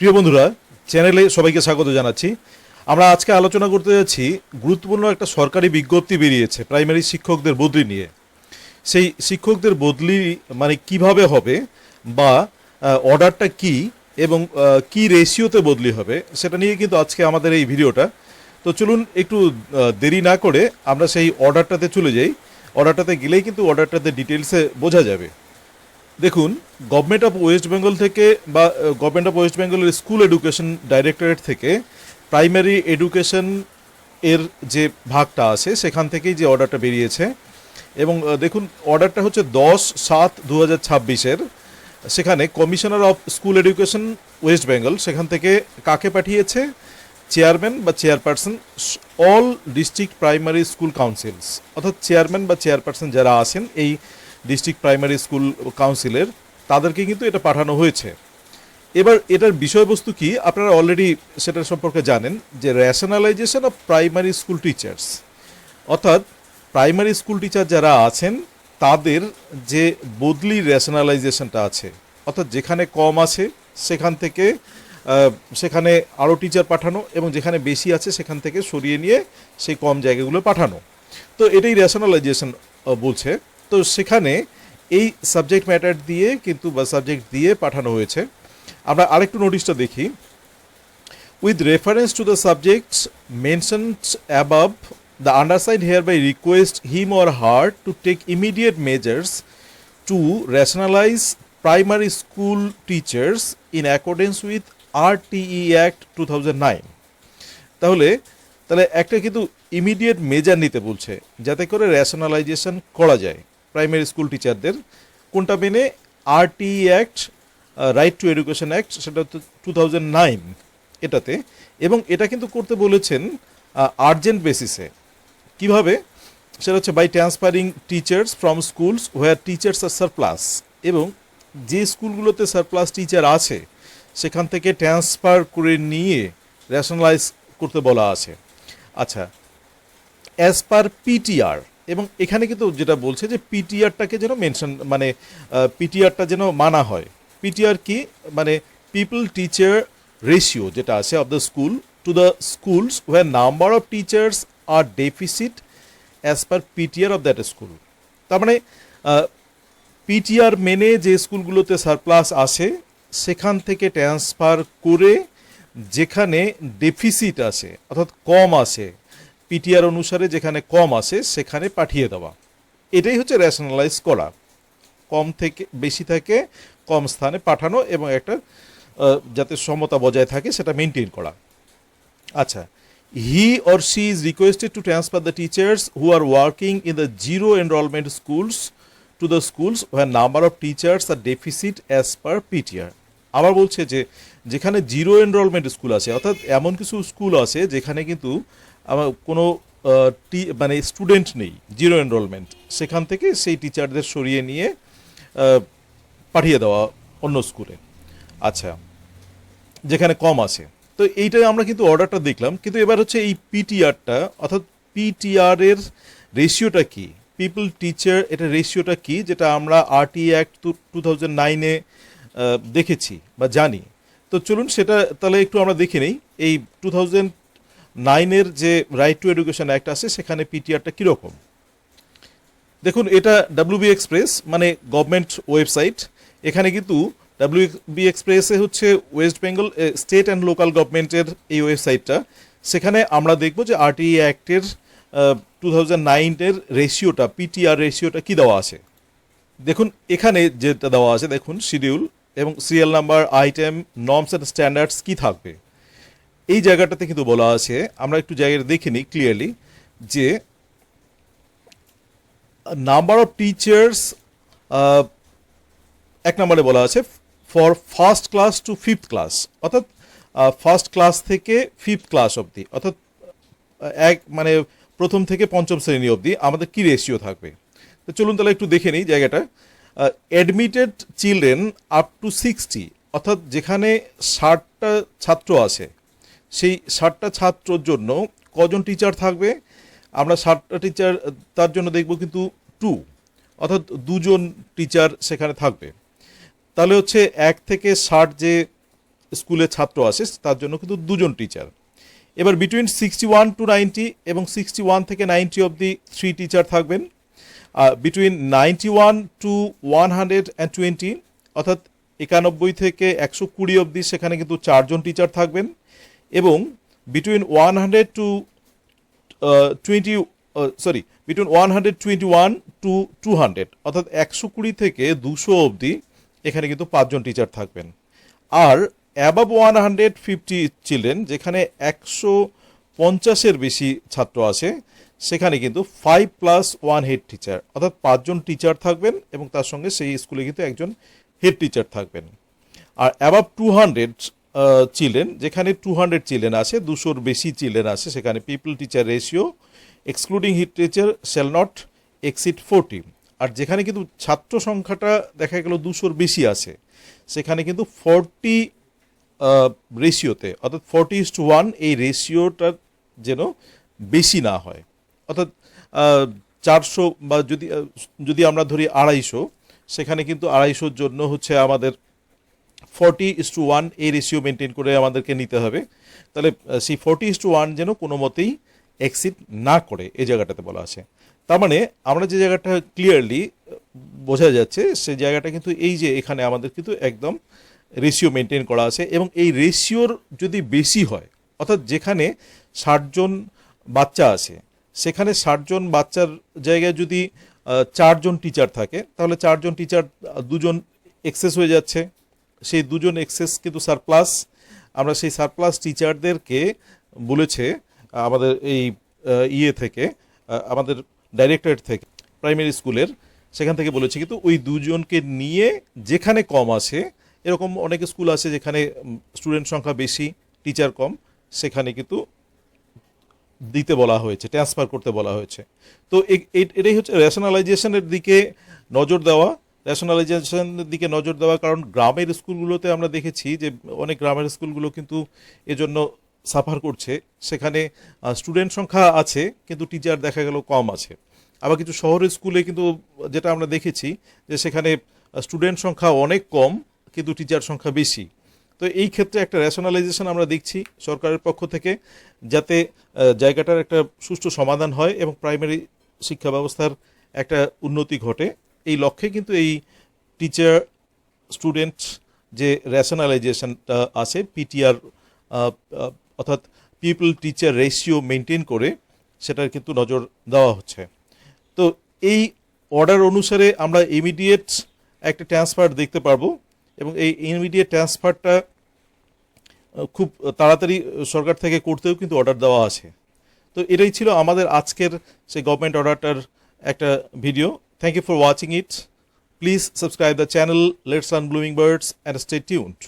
প্রিয় বন্ধুরা, চ্যানেলে সবাইকে স্বাগত জানাচ্ছি। আমরা আজকে আলোচনা করতে যাচ্ছি গুরুত্বপূর্ণ একটা সরকারি বিজ্ঞপ্তি বেরিয়েছে প্রাইমারি শিক্ষকদের বদলি নিয়ে। সেই শিক্ষকদের বদলি মানে কিভাবে হবে বা অর্ডারটা কি এবং কি রেশিওতে বদলি হবে সেটা নিয়ে কিন্তু আজকে আমাদের এই ভিডিওটা। তো চলুন একটু দেরি না করে আমরা সেই অর্ডারটাতে চলে যাই। অর্ডারটাতে গেলেই কিন্তু অর্ডারটাতে ডিটেলসে বোঝা যাবে। দেখুন, গভর্নমেন্ট অফ ওয়েস্ট বেঙ্গল থেকে বা গভর্নমেন্ট অফ ওয়েস্ট বেঙ্গলের স্কুল এডুকেশন ডাইরেক্টরেট থেকে প্রাইমারি এডুকেশন এর যে ভাগটা আছে সেখান থেকেই যে অর্ডারটা বেরিয়েছে। এবং দেখুন, অর্ডারটা হচ্ছে 10/7/2026-এর। সেখানে commissioner of school education West Bengal সেখান থেকে কাকে পাঠিয়েছে? চেয়ারম্যান বা chairperson all district primary school council's, অর্থাৎ চেয়ারম্যান বা চেয়ারপারসন যারা আছেন এই ডিস্ট্রিক্ট প্রাইমারি স্কুল কাউন্সিলের, তাদেরকে কিন্তু এটা পাঠানো হয়েছে। এবার এটার বিষয়বস্তু কি আপনারা অলরেডি সেটার সম্পর্কে জানেন, যে rationalisation of primary school teachers, অর্থাৎ প্রাইমারি স্কুল টিচার যারা আছেন তাদের যে বদলি রেশনালাইজেশনটা আছে, অর্থাৎ যেখানে কম আছে সেখান থেকে সেখানে আরও টিচার পাঠানো এবং যেখানে বেশি আছে সেখান থেকে সরিয়ে নিয়ে সেই কম জায়গাগুলো পাঠানো। তো এটাই রেশনালাইজেশন বলছে। তো সেখানে এই সাবজেক্ট ম্যাটার দিয়ে কিন্তু বা সাবজেক্ট দিয়ে পাঠানো হয়েছে। আমরা আরেকটু নোটিশটা দেখি। With reference to the subjects mentioned above, the undersigned hereby request him or her to take immediate measures to rationalize primary school teachers in accordance with RTE Act 2009। তাহলে একটা কিন্তু ইমিডিয়েট মেজার নিতে বলছে যাতে করে রেশনালাইজেশন করা যায় primary school টিচারদের। কোনটা মেনে? RTE act, right two education act, সেটা হচ্ছে 2009 এটাতে। এবং এটা কিন্তু করতে বলেছেন আর্জেন্ট বেসিসে। কিভাবে? সেটা হচ্ছে by transferring teachers from schools where teachers are surplus, এবং যে স্কুলগুলোতে সারপ্লাস টিচার আছে সেখান থেকে ট্রান্সফার করে নিয়ে রেশনালাইজ করতে বলা আছে। আচ্ছা, অ্যাজ পার পিটিআর, এবং এখানে কিন্তু যেটা বলছে যে পিটিআরটাকে যেন মেনশন, মানে পিটিআরটা যেন মানা হয়। পিটিআর কি? মানে পিপল টিচার রেশিও যেটা আছে of the school to the schools where number of teachers are deficit as per PTR of that school. তার মানে পিটিআর মেনে যে স্কুলগুলোতে সারপ্লাস আছে সেখান থেকে ট্রান্সফার করে যেখানে ডেফিসিট আছে অর্থাৎ কম আছে, পিটিআর অনুসারে যেখানে কম আছে সেখানে পাঠিয়ে দেওয়া। এটাই হচ্ছে রেশনালাইজ করা, কম থেকে বেশি থেকে কম স্থানে পাঠানো এবং একটা যাতে সমতা বজায় থাকে সেটা মেনটেন করা। আচ্ছা, he or she is requested to transfer the teachers who are working in the zero enrolment schools to the schools where number of teachers are deficit as per PTR. আবার বলছে যে যেখানে জিরো এনরোলমেন্ট স্কুল আছে, অর্থাৎ এমন কিছু school আছে যেখানে কিন্তু কোনো মানে স্টুডেন্ট নেই, জিরো এনরোলমেন্ট, সেখান থেকে সেই টিচারদের সরিয়ে নিয়ে পাঠিয়ে দেওয়া অন্য স্কুলে। আচ্ছা, যেখানে কম আছে। তো এইটাই আমরা কিন্তু অর্ডারটা দেখলাম, কিন্তু এবার হচ্ছে এই পিটিআরটা, অর্থাৎ পিটিআর-এর রেশিওটা কি, পিপল টিচার, এটা রেশিওটা কি, যেটা আমরা RTE অ্যাক্ট 2009-এ দেখেছি বা জানি। তো চলুন সেটা তাহলে একটু আমরা দেখে নেই। এই 2009-এর যে রাইট টু এডুকেশন অ্যাক্ট আছে সেখানে পিটিআরটা কীরকম। দেখুন, এটা WB এক্সপ্রেস মানে গভর্নমেন্ট ওয়েবসাইট। এখানে কিন্তু WB এক্সপ্রেসে হচ্ছে West Bengal state and local গভর্নমেন্টের এই ওয়েবসাইটটা। সেখানে আমরা দেখব যে RTE অ্যাক্টের 2009-এর রেশিওটা, পিটিআর রেশিওটা কী দেওয়া আছে। দেখুন এখানে যেটা দেওয়া আছে, দেখুন শিডিউল এবং serial number, item, norms and standards কী থাকবে এই জায়গাটাতে কিন্তু বলা আছে। আমরা একটু জায়গাটা দেখে নিই ক্লিয়ারলি, যে নাম্বার অফ টিচার্স এক নম্বরে বলা আছে for first class to fifth class, অর্থাৎ ফার্স্ট ক্লাস থেকে ফিফথ ক্লাস অবধি, অর্থাৎ মানে প্রথম থেকে পঞ্চম শ্রেণী অবধি আমাদের কী রেশিও থাকবে। তো চলুন তাহলে একটু দেখে নিই জায়গাটা। অ্যাডমিটেড চিলড্রেন আপ টু 60, অর্থাৎ যেখানে 60টা ছাত্র আছে সেই 60টা ছাত্রর জন্য কজন টিচার থাকবে? আমরা 60টা টিচার তার জন্য দেখব কিন্তু 2, অর্থাৎ 2জন টিচার সেখানে থাকবে। তাহলে হচ্ছে 1 থেকে 60 যে স্কুলে ছাত্র আসে তার জন্য কিন্তু 2জন টিচার। এবার বিটুইন 61 to 90 এবং 61 থেকে 90 অবধি 3 টিচার থাকবেন। বিটুইন 91 to 120 অর্থাৎ 91 থেকে 120 অবধি সেখানে কিন্তু 4জন টিচার থাকবেন। এবং বিটুইন 100 to বিটুইন 121 to 200 অর্থাৎ 120 থেকে 200 অবধি এখানে কিন্তু 5জন টিচার থাকবেন। আর অ্যাবাভ 150 চিলড্রেন, যেখানে 150-এর বেশি ছাত্র আসে, সেখানে কিন্তু 5+1 হেড টিচার অর্থাৎ 5জন টিচার থাকবেন এবং তার সঙ্গে সেই স্কুলে কিন্তু একজন হেড টিচার থাকবেন। আর অ্যাবাভ 200 চিলড্রেন, যেখানে 200 চিলড্রেন আসে, 200-র বেশি চিলড্রেন আসে, সেখানে people teacher ratio excluding head teacher shall not exceed 40। আর যেখানে কিন্তু ছাত্র সংখ্যাটা দেখা গেল 200-র বেশি আসে, সেখানে কিন্তু 40 রেশিওতে অর্থাৎ 40:1 এই রেশিওটা যেন বেশি না হয়। অর্থাৎ 400 বা যদি আমরা ধরি 250, সেখানে কিন্তু 250-র জন্য হচ্ছে আমাদের 40:1 এই রেশিও মেনটেন করে আমাদেরকে নিতে হবে। তাহলে সেই 40:1 যেন কোনো মতেই এক্সিড না করে এই জায়গাটাতে বলা আছে। তার মানে আমরা যে জায়গাটা ক্লিয়ারলি বোঝা যাচ্ছে সেই জায়গাটা কিন্তু এই যে এখানে আমাদের কিন্তু একদম রেশিও মেনটেন করা আছে। এবং এই রেশিওর যদি বেশি হয়, অর্থাৎ যেখানে 60 জন বাচ্চা আছে, সেখানে 60 জন বাচ্চার জায়গায় যদি 4 জন টিচার থাকে, তাহলে 4 জন টিচার 2 জন এক্সেস হয়ে যাচ্ছে। সেই 2 জন এক্সেস কিন্তু সারপ্লাস। আমরা সেই সারপ্লাস টিচারদেরকে বলেছে আমাদের এই থেকে আমাদের ডাইরেক্টরেট থেকে প্রাইমারি স্কুলের সেখান থেকে বলেছে কিন্তু ওই 2 জনকে নিয়ে যেখানে কম আছে, এরকম অনেক স্কুল আছে যেখানে স্টুডেন্ট সংখ্যা বেশি টিচার কম, সেখানে কিন্তু দিতে বলা হয়েছে, ট্রান্সফার করতে বলা হয়েছে। তো এটাই হচ্ছে রেশনালাইজেশনের দিকে নজর দেওয়া। রেশনালাইজেশনের দিকে নজর দেওয়া কারণ গ্রামের স্কুলগুলোতে আমরা দেখেছি যে অনেক গ্রামের স্কুলগুলো কিন্তু এজন্য সাফার করছে। সেখানে স্টুডেন্ট সংখ্যা আছে কিন্তু টিচার দেখা গেল কম আছে। আবার কিছু শহরের স্কুলে কিন্তু যেটা আমরা দেখেছি যে সেখানে স্টুডেন্ট সংখ্যা অনেক কম কিন্তু টিচার সংখ্যা বেশি। তো এই ক্ষেত্রে একটা রেশনালাইজেশন আমরা দেখছি সরকারের পক্ষ থেকে, যাতে জায়গাটার একটা সুষ্ঠু সমাধান হয় এবং প্রাইমারি শিক্ষা ব্যবস্থার একটা উন্নতি ঘটে। এই লক্ষ্যে কিন্তু এই টিচার স্টুডেন্ট যে রেশনালাইজেশনটা আছে, পিটিআর অর্থাৎ পিপল টিচার রেশিও মেনটেন করে সেটার কিন্তু নজর দেওয়া হচ্ছে। তো এই অর্ডার অনুসারে আমরা ইমিডিয়েট একটা ট্রান্সফার দেখতে পারবো এবং এই ইমিডিয়েট ট্রান্সফারটা খুব তাড়াতাড়ি সরকার থেকে করতেও কিন্তু অর্ডার দেওয়া আছে। তো এটাই ছিল আমাদের আজকের সেই গভর্নমেন্ট অর্ডারটার একটা video. Thank you for watching it. Please subscribe the channel let's learn blooming birds and stay tuned.